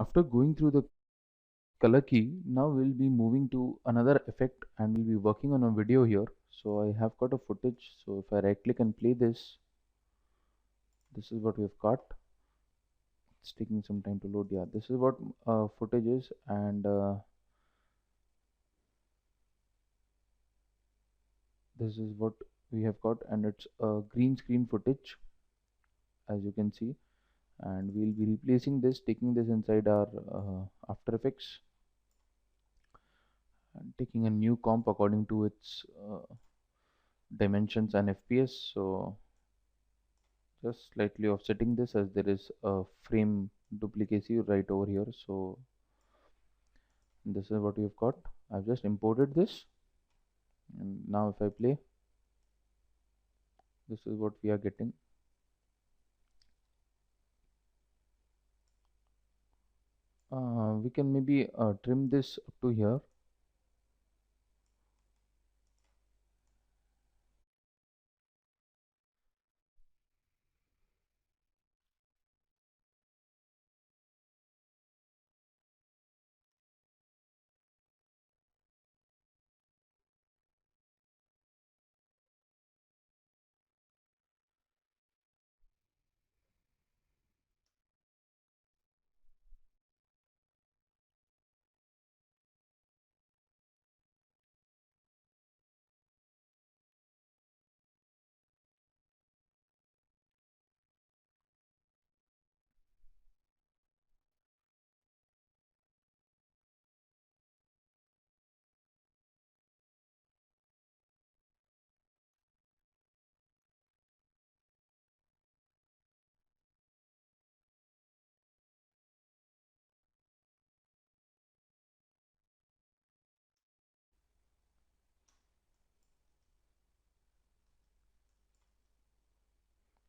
After going through the color key, now we'll be moving to another effect and we'll be working on a video here. So I have got a footage. So if I right click and play this, this is what we've got. It's taking some time to load. Yeah, this is what footage is, and this is what we have got, and it's a green screen footage, as you can see. And we'll be replacing this, taking this inside our After Effects and taking a new comp according to its dimensions and FPS. So just slightly offsetting this, as there is a frame duplicacy right over here. So this is what we've got. I've just imported this, and now if I play, this is what we are getting. We can maybe trim this up to here.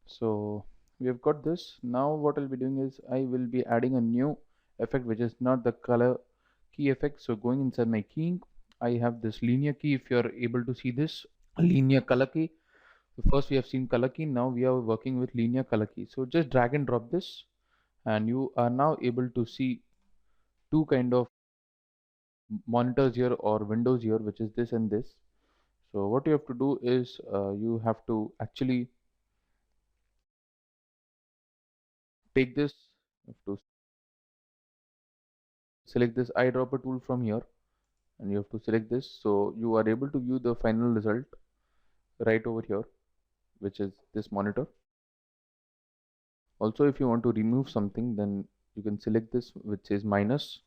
So we have got this. Now what I'll be doing is I will be adding a new effect, which is not the color key effect. So going inside my keying, I have this linear key. If you're able to see this linear color key, so first we have seen color key. Now we are working with linear color key. So just drag and drop this, and you are now able to see two kind of monitors here or windows here, which is this and this. So what you have to do is you have to actually take this, you have to select this eyedropper tool from here, and you have to select this, so you are able to view the final result right over here, which is this monitor. Also, if you want to remove something, then you can select this, which is minus.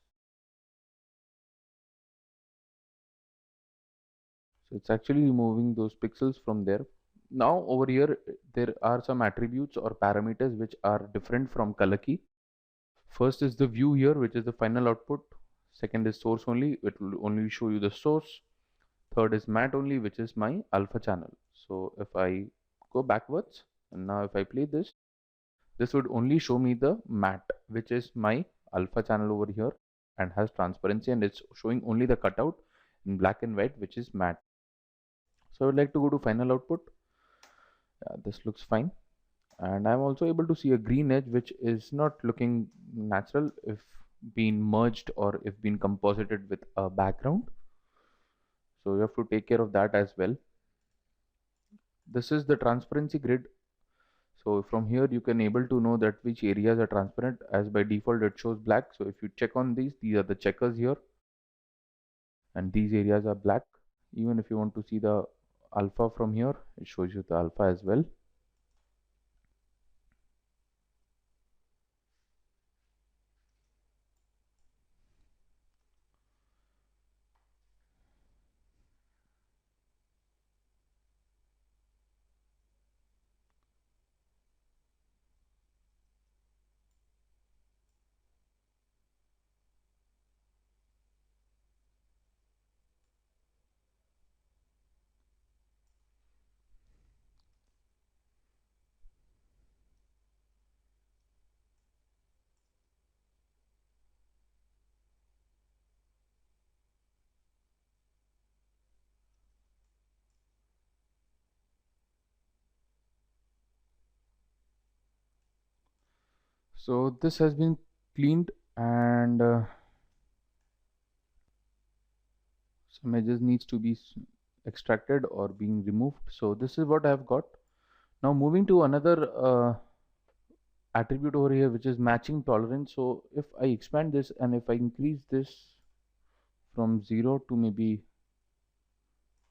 So it's actually removing those pixels from there. Now over here there are some attributes or parameters which are different from color key. First is the view here, which is the final output. Second is source only, it will only show you the source. Third is matte only, which is my alpha channel. So if I go backwards, and now if I play this, this would only show me the matte, which is my alpha channel over here and has transparency, and it's showing only the cutout in black and white, which is matte. So I would like to go to final output. This looks fine. And I'm also able to see a green edge, which is not looking natural if been merged or if been composited with a background. So you have to take care of that as well. This is the transparency grid. So from here you can able to know that which areas are transparent, as by default it shows black. So if you check on these are the checkers here, and these areas are black. Even if you want to see the alpha from here, it shows you the alpha as well. So this has been cleaned and some edges needs to be extracted or being removed. So this is what I have got. Now moving to another attribute over here, which is matching tolerance. So if I expand this and if I increase this from 0 to maybe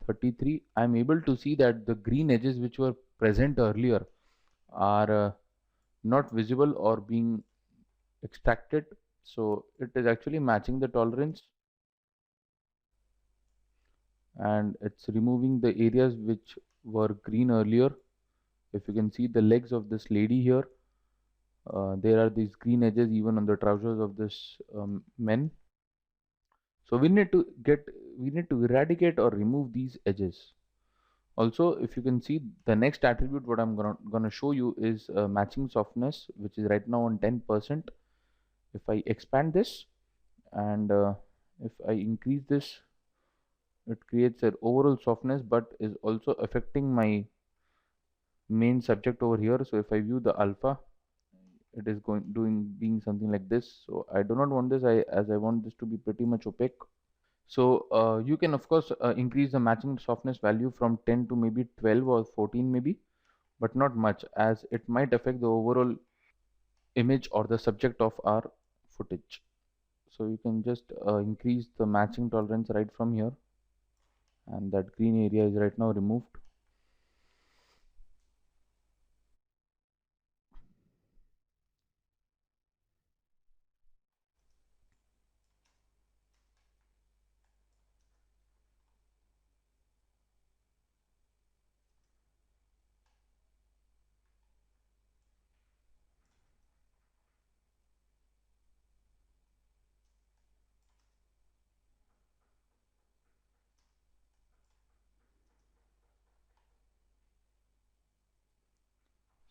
33, I'm able to see that the green edges which were present earlier are not visible or being extracted. So it is actually matching the tolerance, and it's removing the areas which were green earlier. If you can see the legs of this lady here, there are these green edges even on the trousers of this men. So we need to eradicate or remove these edges. Also, if you can see the next attribute, what I'm gonna show you is matching softness, which is right now on 10%. If I expand this and if I increase this, it creates an overall softness, but is also affecting my main subject over here. So if I view the alpha, it is being something like this. So I do not want this, as I want this to be pretty much opaque. So you can of course increase the matching softness value from 10 to maybe 12 or 14 maybe, but not much, as it might affect the overall image or the subject of our footage. So you can just increase the matching tolerance right from here, and that green area is right now removed.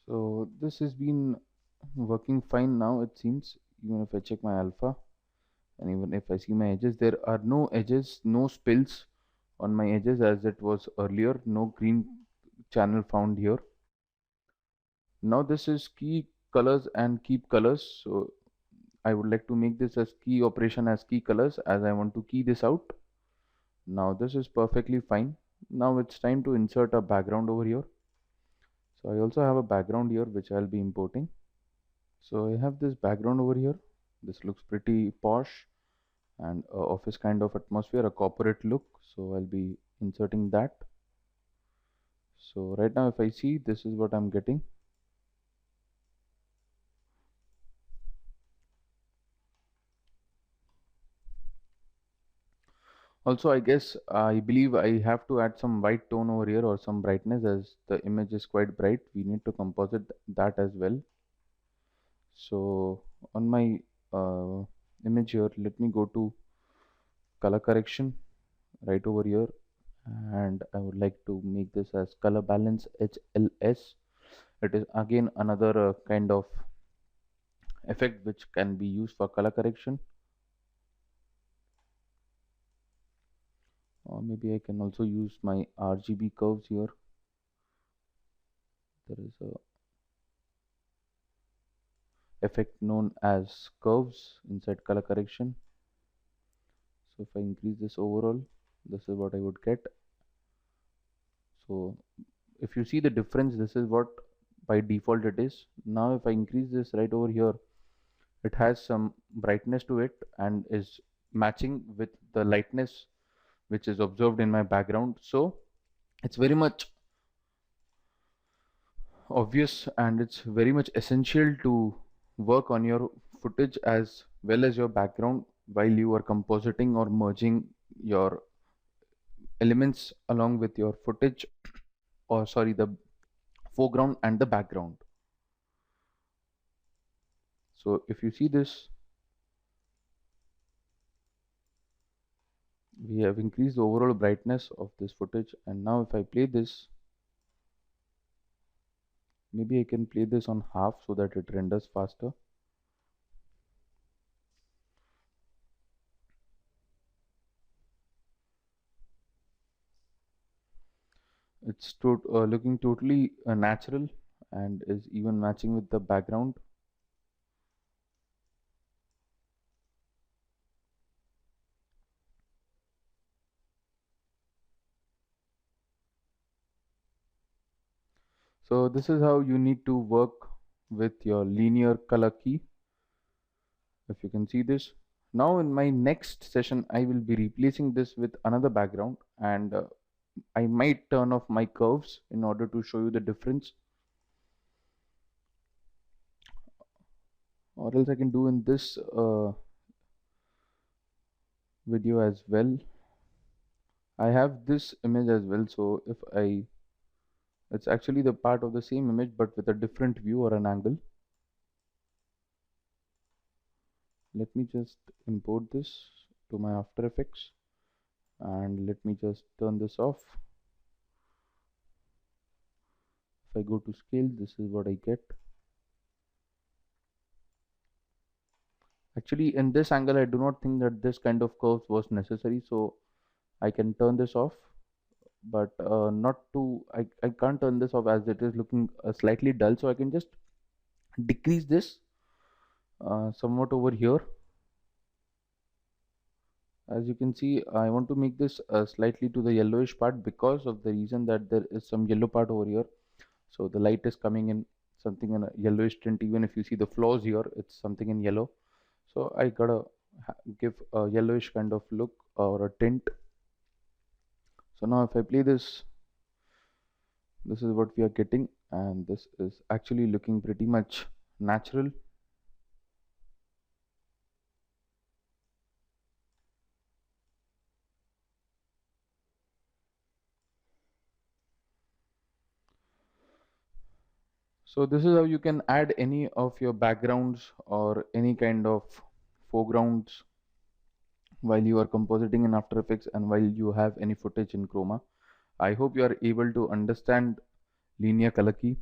So this has been working fine now, it seems. Even if I check my alpha and even if I see my edges, there are no edges, no spills on my edges as it was earlier. No green channel found here. Now this is key colors and keep colors. So I would like to make this as key operation as key colors, as I want to key this out. Now this is perfectly fine. Now it's time to insert a background over here. So I also have a background here which I'll be importing. So I have this background over here. This looks pretty posh and office kind of atmosphere, a corporate look. So I'll be inserting that. So right now if I see, this is what I'm getting. Also, I believe I have to add some white tone over here or some brightness, as the image is quite bright. We need to composite that as well. So on my image here, let me go to color correction right over here, and I would like to make this as color balance HLS. It is again another kind of effect which can be used for color correction, or maybe I can also use my RGB curves here. There is a effect known as curves inside color correction. So if I increase this overall, this is what I would get. So if you see the difference, this is what by default it is. Now if I increase this right over here, it has some brightness to it and is matching with the lightness which is observed in my background. So it's very much obvious and it's very much essential to work on your footage as well as your background while you are compositing or merging your elements along with your footage, or sorry, the foreground and the background. So if you see this, we have increased the overall brightness of this footage, and now if I play this, maybe I can play this on half so that it renders faster. It's looking totally natural and is even matching with the background. So this is how you need to work with your linear color key. If you can see this. Now in my next session, I will be replacing this with another background, and I might turn off my curves in order to show you the difference. Or else I can do in this video as well. I have this image as well, so if it's actually the part of the same image but with a different view or an angle. Let me just import this to my After Effects, and let me just turn this off. If I go to scale, this is what I get. Actually, in this angle, I do not think that this kind of curves was necessary, so I can turn this off, but not to, I can't turn this off as it is looking slightly dull, so I can just decrease this somewhat over here. As you can see, I want to make this slightly to the yellowish part because of the reason that there is some yellow part over here. So the light is coming in something in a yellowish tint. Even if you see the flaws here, it's something in yellow. So I gotta give a yellowish kind of look or a tint. So now if I play this, this is what we are getting, and this is actually looking pretty much natural. So this is how you can add any of your backgrounds or any kind of foregrounds while you are compositing in After Effects and while you have any footage in Chroma. I hope you are able to understand linear color key.